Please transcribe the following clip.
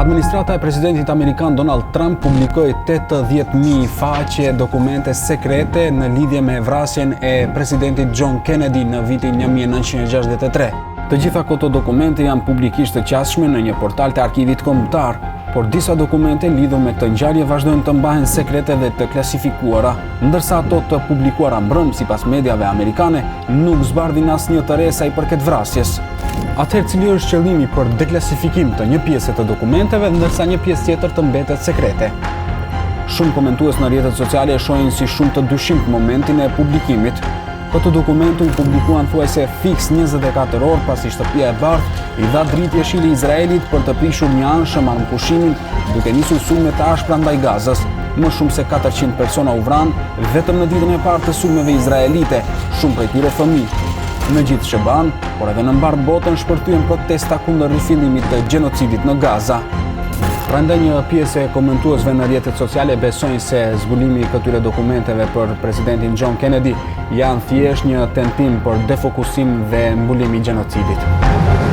Administrata e presidentit Amerikan Donald Trump publikoi 80.000 faqe dokumente sekrete në lidhje me vrasjen e presidentit John Kennedy në vitin 1963. Të gjitha këto dokumente janë publikisht të qasshme në një portal të arkivit kombëtar, por disa dokumente lidhur me këtë ngjarje vazhdojnë të mbahen sekrete dhe të klasifikuara, ndërsa ato të publikuara mbrëm sipas mediave amerikane nuk zbardhin asnjë të re sa i përket vrasjes. Atëherë cili është qëllimi për deklasifikim të një pjese të dokumenteve, ndërsa një pjesë tjetër të mbetet sekrete? Shumë komentues në rrjetet sociale e shohin si shumë të dyshimtë momentin e publikimit. Këtë dokumentu i publikuan thuajse fiks 24 orë pasi Shtëpia e Bardhë i dha dritë jeshile Izraelit për të prishur një anshëm armëpushimin duke nisur sulme të ashpra ndaj Gazës. Më shumë se 400 persona u vranë vetëm në ditën e parë të sulmeve izraelite, shumë prej tyre fëmijë. Në gjithë Shëban, por edhe në mbar botën shpërthyen protesta kundër rifillimit të gjenocidit në Gaza. Prandaj një pjesë e komentuesve në rrjetet sociale besojnë se zbulimi i këtyre dokumenteve për presidentin John Kennedy janë thjesht një tentim për defokusim dhe mbulim i gjenocidit.